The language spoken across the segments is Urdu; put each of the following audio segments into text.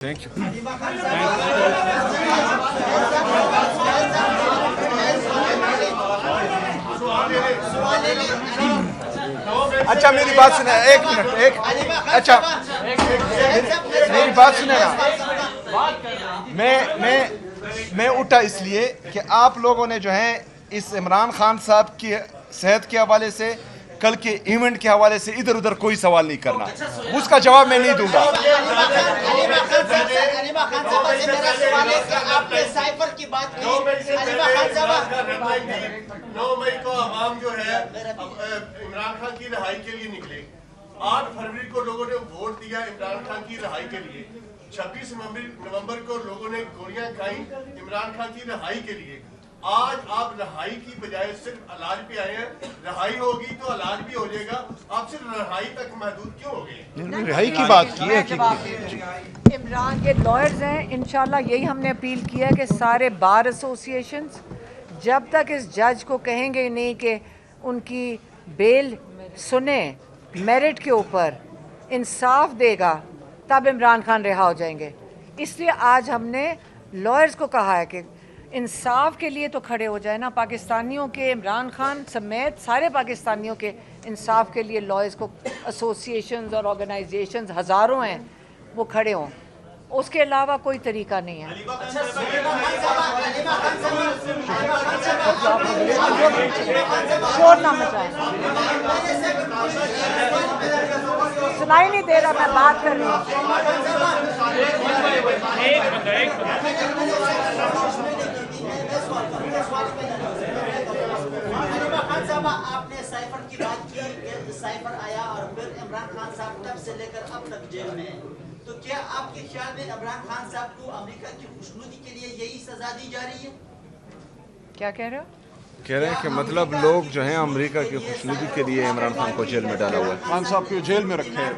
Thank you. اچھا میری بات سنیں ایک منٹ اچھا میری بات سنیں نا میں اٹھا اس لیے کہ آپ لوگوں نے جو ہے اس عمران خان صاحب کی صحت کے حوالے سے کل کے ایونٹ کے حوالے سے ادھر ادھر کوئی سوال نہیں کرنا، اس کا جواب میں نہیں دوں گا۔ نو مئی کو عوام جو ہے عمران خان کی رہائی کے لیے نکلے، 8 فروری کو لوگوں نے ووٹ دیا عمران خان کی رہائی کے لیے، 26 نومبر کو لوگوں نے گولیاں کھائیں عمران خان کی رہائی کے لیے۔ آج آپ رہائی کی بجائے صرف علاج پہ آئے ہیں، رہائی ہوگی تو علاج بھی ہو جائے گا، آپ صرف رہائی تک محدود کیوں ہو گئے؟ رہائی کی بات کی ہے عمران کے لائرز ہیں، انشاءاللہ یہی ہم نے اپیل کیا کہ سارے بار ایسوسیشنز جب تک اس جج کو کہیں گے نہیں کہ ان کی بیل سنیں میرٹ کے اوپر انصاف دے گا تب عمران خان رہا ہو جائیں گے۔ اس لیے آج ہم نے لائرز کو کہا ہے کہ انصاف کے لیے تو کھڑے ہو جائے نا، پاکستانیوں کے عمران خان سمیت سارے پاکستانیوں کے انصاف کے لیے لائرز کو ایسوسیشنز اور آرگنائزیشنز ہزاروں ہیں وہ کھڑے ہوں، اس کے علاوہ کوئی طریقہ نہیں ہے۔ شور نہ مچائیں، سنائی نہیں دے رہا، میں بات کر رہی ہوں۔ آپ نے سائفر کی بات کی کہ سائفر آیا اور پھر عمران خان صاحب تب سے لے کر اب تک جیل میں ہیں، تو کیا آپ کے خیال میں عمران خان صاحب کو امریکہ کی خوشنودی کے لیے یہی سزا دی جا رہی ہے؟ کیا کہہ رہے ہو؟ کہہ رہے ہیں کہ مطلب لوگ جو ہیں امریکہ کی خوشنودی کے لیے عمران خان کو جیل میں ڈالا ہوا ہے، خان صاحب کو جیل میں رکھے ہیں۔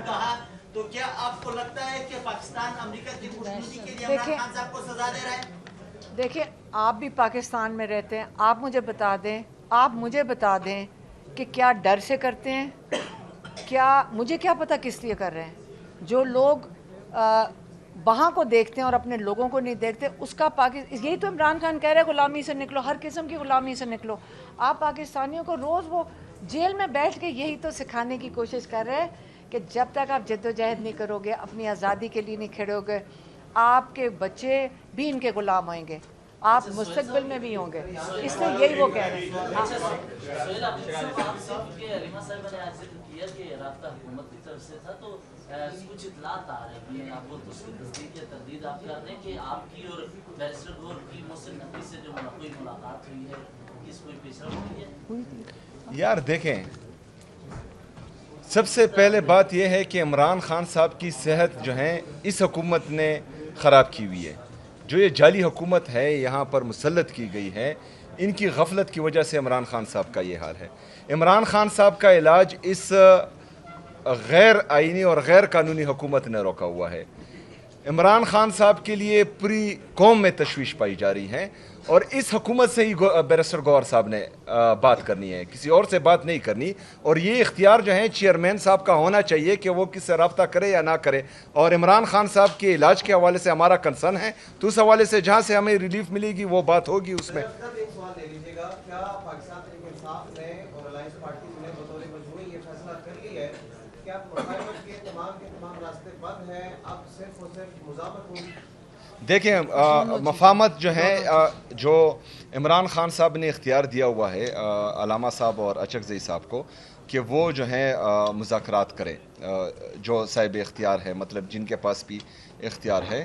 تو کیا آپ کو لگتا ہے کہ پاکستان امریکہ کی خوشنودی کے لیے عمران خان صاحب کو سزا دے رہا ہے؟ دیکھیں آپ بھی پاکستان میں رہتے ہیں، آپ مجھے بتا دیں کہ کیا ڈر سے کرتے ہیں، کیا مجھے کیا پتہ کس لیے کر رہے ہیں؟ جو لوگ وہاں کو دیکھتے ہیں اور اپنے لوگوں کو نہیں دیکھتے، اس کا یہی تو عمران خان کہہ رہے غلامی سے نکلو، ہر قسم کی غلامی سے نکلو۔ آپ پاکستانیوں کو روز وہ جیل میں بیٹھ کے یہی تو سکھانے کی کوشش کر رہے ہیں کہ جب تک آپ جد و جہد نہیں کرو گے، اپنی آزادی کے لیے نہیں کھڑے ہو گے، آپ کے بچے بھی ان کے غلام ہوئیں گے، آپ مستقبل میں بھی ہوں گے، اس لیے یہی وہ کہہ رہے ہیں۔ کہ رابطہ حکومت کی طرف سے تھا تو کچھ اطلاعات آ رہی ہیں، آپ اس کی تصدیق یا تردید آپ کر رہے ہیں کہ آپ کی اور بیرسٹر گور کی محسن نقوی سے جو کوئی ملاقات ہوئی ہے، کس کوئی پیش رفت ہوئی ہے؟ یار دیکھیں، سب سے پہلے بات یہ ہے کہ عمران خان صاحب کی صحت جو ہے اس حکومت نے خراب کی ہوئی ہے، جو یہ جعلی حکومت ہے یہاں پر مسلط کی گئی ہے، ان کی غفلت کی وجہ سے عمران خان صاحب کا یہ حال ہے۔ عمران خان صاحب کا علاج اس غیر آئینی اور غیر قانونی حکومت نے روکا ہوا ہے۔ عمران خان صاحب کے لیے پوری قوم میں تشویش پائی جا رہی ہے، اور اس حکومت سے ہی بیرسٹر گوہر صاحب نے بات کرنی ہے، کسی اور سے بات نہیں کرنی، اور یہ اختیار جو ہے چیئرمین صاحب کا ہونا چاہیے کہ وہ کس سے رابطہ کرے یا نہ کرے، اور عمران خان صاحب کے علاج کے حوالے سے ہمارا کنسرن ہے، تو اس حوالے سے جہاں سے ہمیں ریلیف ملے گی وہ بات ہوگی اس میں۔ ایک سوال لے لیجیے گا، کیا پاکستان تحریک انصاف نے اور الائنس پارٹیز نے بطور مجموعی یہ فیصلہ کر لیا ہے کہ اب مفاہمت کے تمام راستے بند ہیں، اب صرف اور صرف مذاکرات ہوگی؟ دیکھیں مفاہمت جو ہے، جو عمران خان صاحب نے اختیار دیا ہوا ہے علامہ صاحب اور اچکزئی صاحب کو کہ وہ جو ہے مذاکرات کریں، جو صاحب اختیار ہے، مطلب جن کے پاس بھی اختیار ہے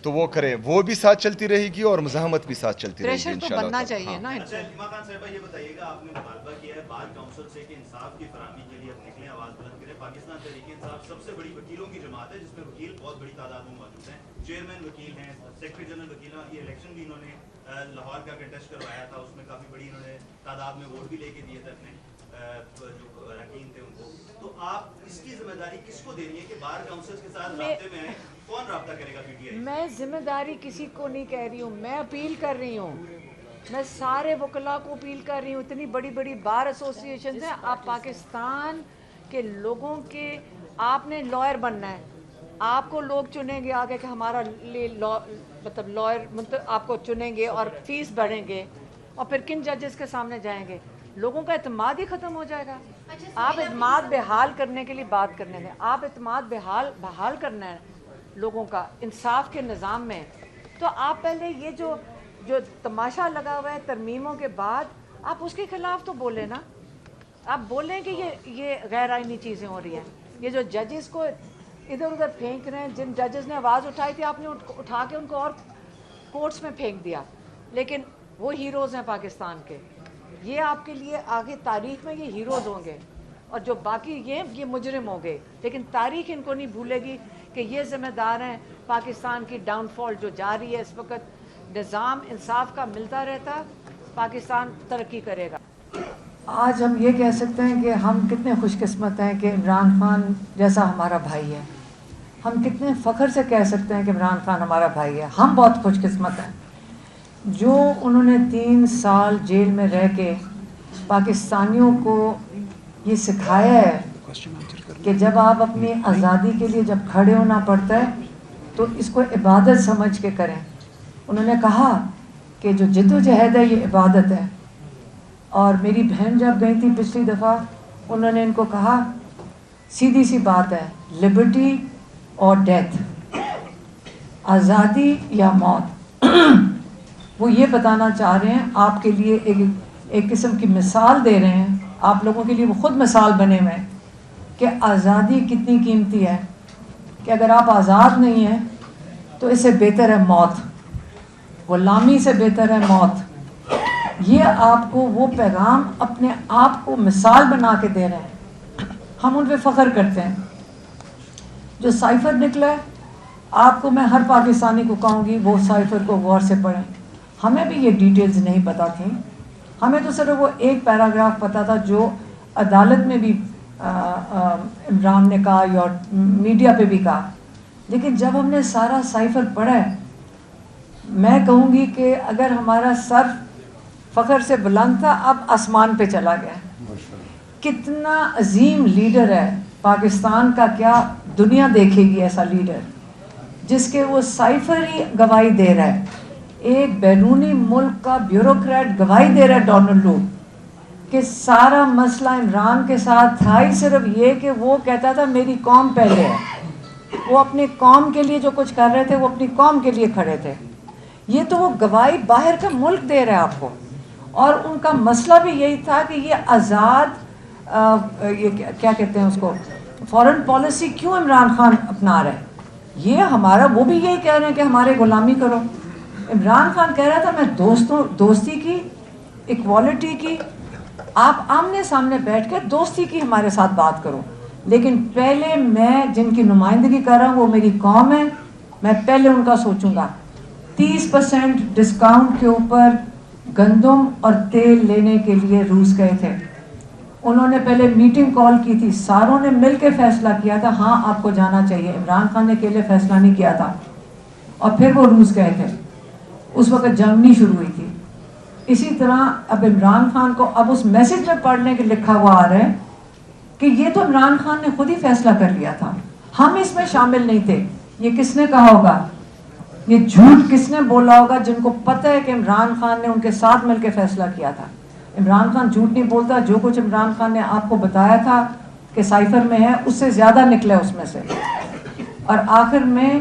تو وہ کریں، وہ بھی ساتھ چلتی رہے گی اور مزاحمت بھی ساتھ چلتی رہے گی پریشر تو انشاءاللہ۔ بننا چاہیے نا۔ حلیمہ خان صاحبہ یہ بتائیے گا، آپ نے مطالبہ کیا ہے بار کونسل سے کہ انصاف کی فراہمی کے لیے اب نکلیں، آواز بلند کریں۔ پاکستان تحریک انصاف سب سے بڑی وکیلوں کی جماعت ہے، جس میں وکیل بہت بڑی تعداد میں موجود ہیں، چیئرمین وکیل ہیں، سیکرٹری جنرل وکیل ہیں، یہ الیکشن بھی انہوں نے لاہور کا کنٹیسٹ کروایا تھا، اس میں کافی بڑی انہوں نے تعداد میں ووٹ بھی لے کے دیے تھے اپنے جو اراکین تھے ان کو، تو آپ اس کی ذمہ داری کس کو دینی ہے کہ بار کونسل کے ساتھ رابطے میں آئیں؟ کون رابطہ کرے گا پی ٹی آئی؟ میں ذمہ داری کسی کو نہیں کہہ رہی ہوں، میں اپیل کر رہی ہوں، میں سارے وکلاء کو اپیل کر رہی ہوں، اتنی بڑی بڑی بار ایسوسیشنز ہیں، آپ پاکستان کے لوگوں کے، آپ نے لائر بننا ہے، آپ کو لوگ چنیں گے آگے کہ ہمارا مطلب لائر آپ کو چنیں گے اور فیس بڑھیں گے، اور پھر کن ججز کے سامنے جائیں گے؟ لوگوں کا اعتماد ہی ختم ہو جائے گا. آپ اعتماد بحال کرنے کے لیے بات کرنے دیں، آپ اعتماد بحال کرنا ہے لوگوں کا انصاف کے نظام میں. تو آپ پہلے یہ جو تماشا لگا ہوا ہے ترمیموں کے بعد، آپ اس کے خلاف تو بولیں نا. آپ بولیں کہ یہ غیر آئینی چیزیں ہو رہی ہیں. یہ جو ججز کو ادھر ادھر پھینک رہے ہیں، جن ججز نے آواز اٹھائی تھی آپ نے اٹھا کے ان کو اور کورٹس میں پھینک دیا، لیکن وہ ہیروز ہیں پاکستان کے. یہ آپ کے لیے آگے تاریخ میں یہ ہیروز ہوں گے، اور جو باقی یہ مجرم ہوں گے. لیکن تاریخ ان کو نہیں بھولے گی کہ یہ ذمہ دار ہیں پاکستان کی ڈاؤن فال جو جا رہی ہے اس وقت. نظام انصاف کا ملتا رہتا، پاکستان ترقی کرے گا. آج ہم یہ کہہ سکتے ہیں کہ ہم کتنے خوش قسمت ہیں کہ عمران خان جیسا ہمارا بھائی ہے. ہم کتنے فخر سے کہہ سکتے ہیں کہ عمران خان ہمارا بھائی ہے. ہم بہت خوش قسمت ہیں جو انہوں نے 3 سال جیل میں رہ کے پاکستانیوں کو یہ سکھایا ہے کہ جب آپ اپنی آزادی کے لیے جب کھڑے ہونا پڑتا ہے تو اس کو عبادت سمجھ کے کریں. انہوں نے کہا کہ جو جد و جہد ہے یہ عبادت ہے. اور میری بہن جب گئی تھی پچھلی دفعہ، انہوں نے ان کو کہا سیدھی سی بات ہے، لبرٹی اور ڈیتھ، آزادی یا موت. وہ یہ بتانا چاہ رہے ہیں، آپ کے لیے ایک قسم کی مثال دے رہے ہیں. آپ لوگوں کے لیے وہ خود مثال بنے ہوئے ہیں کہ آزادی کتنی قیمتی ہے، کہ اگر آپ آزاد نہیں ہیں تو اس سے بہتر ہے موت، غلامی سے بہتر ہے موت. یہ آپ کو وہ پیغام اپنے آپ کو مثال بنا کے دے رہے ہیں. ہم ان پہ فخر کرتے ہیں. جو سائفر نکلا ہے، آپ کو میں ہر پاکستانی کو کہوں گی وہ سائفر کو غور سے پڑھیں. ہمیں بھی یہ ڈیٹیلز نہیں پتہ تھیں. ہمیں تو صرف وہ ایک پیراگراف پتہ تھا جو عدالت میں بھی عمران نے کہا اور میڈیا پہ بھی کہا. لیکن جب ہم نے سارا سائفر پڑھا ہے، میں کہوں گی کہ اگر ہمارا سر فخر سے بلند تھا اب آسمان پہ چلا گیا. کتنا عظیم لیڈر ہے پاکستان کا، کیا دنیا دیکھے گی ایسا لیڈر جس کے وہ سائفر ہی گواہی دے رہا ہے. ایک بیرونی ملک کا بیوروکریٹ گواہی دے رہا ہے ڈونلڈ لو کہ سارا مسئلہ عمران کے ساتھ تھا ہی صرف یہ کہ وہ کہتا تھا میری قوم پہلے ہے. وہ اپنی قوم کے لیے جو کچھ کر رہے تھے وہ اپنی قوم کے لیے کھڑے تھے. یہ تو وہ گواہی باہر کا ملک دے رہا ہے آپ کو. اور ان کا مسئلہ بھی یہی تھا کہ یہ آزاد یہ کیا کہتے ہیں اس کو، فورن پالیسی کیوں عمران خان اپنا رہا ہے. یہ ہمارا وہ بھی یہی کہہ رہے ہیں کہ ہمارے غلامی کرو. عمران خان کہہ رہا تھا میں دوستی کی، ایکوالٹی کی، آپ آمنے سامنے بیٹھ کے دوستی کی ہمارے ساتھ بات کرو. لیکن پہلے میں جن کی نمائندگی کر رہا ہوں وہ میری قوم ہے، میں پہلے ان کا سوچوں گا. 30% ڈسکاؤنٹ کے اوپر گندم اور تیل لینے کے لیے روس گئے تھے. انہوں نے پہلے میٹنگ کال کی تھی، ساروں نے مل کے فیصلہ کیا تھا ہاں آپ کو جانا چاہیے. عمران خان نے اکیلے فیصلہ نہیں کیا تھا. اور پھر وہ روس گئے تھے. اس وقت جنگ نہیں شروع ہوئی تھی. اسی طرح اب عمران خان کو اب اس میسج میں پڑھنے کے لکھا ہوا آ رہا ہے کہ یہ تو عمران خان نے خود ہی فیصلہ کر لیا تھا، ہم اس میں شامل نہیں تھے. یہ کس نے کہا ہوگا؟ یہ جھوٹ کس نے بولا ہوگا جن کو پتہ ہے کہ عمران خان نے ان کے ساتھ مل کے فیصلہ کیا تھا؟ عمران خان جھوٹ نہیں بولتا. جو کچھ عمران خان نے آپ کو بتایا تھا کہ سائفر میں ہے اس سے زیادہ نکلا اس میں سے. اور آخر میں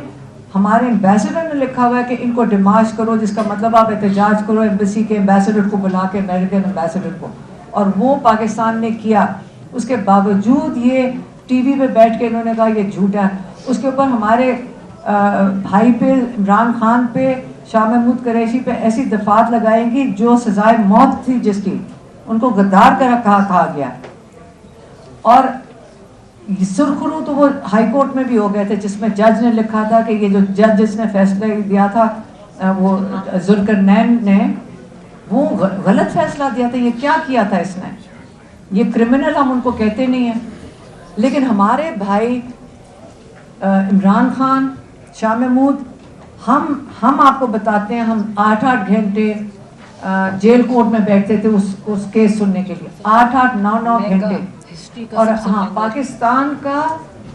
ہمارے ایمبیسڈر نے لکھا ہوا ہے کہ ان کو ڈیمارچ کرو، جس کا مطلب آپ احتجاج کرو ایمبیسی کے ایمبیسڈر کو بلا کے، امریکن ایمبیسڈر کو. اور وہ پاکستان نے کیا. اس کے باوجود یہ ٹی وی پہ بیٹھ کے انہوں نے کہا یہ جھوٹ ہے. اس کے اوپر ہمارے بھائی پہ، عمران خان پہ، شاہ محمود قریشی پہ ایسی دفعات لگائیں گی جو سزائے موت تھی جس کی، ان کو غدار کہا گیا. اور سرخرو تو وہ ہائی کورٹ میں بھی ہو گئے تھے جس میں جج نے لکھا تھا کہ یہ جو جج جس نے فیصلہ دیا تھا وہ ذوالقرنین نے، وہ غلط فیصلہ دیا تھا. یہ کیا کیا تھا اس نے؟ یہ کرمنل ہم ان کو کہتے نہیں ہیں. لیکن ہمارے بھائی عمران خان، شاہ محمود، ہم آپ کو بتاتے ہیں، ہم 8 گھنٹے جیل کورٹ میں بیٹھتے تھے اس کیس سننے کے لیے. 8 9 گھنٹے. اور ہاں، پاکستان کا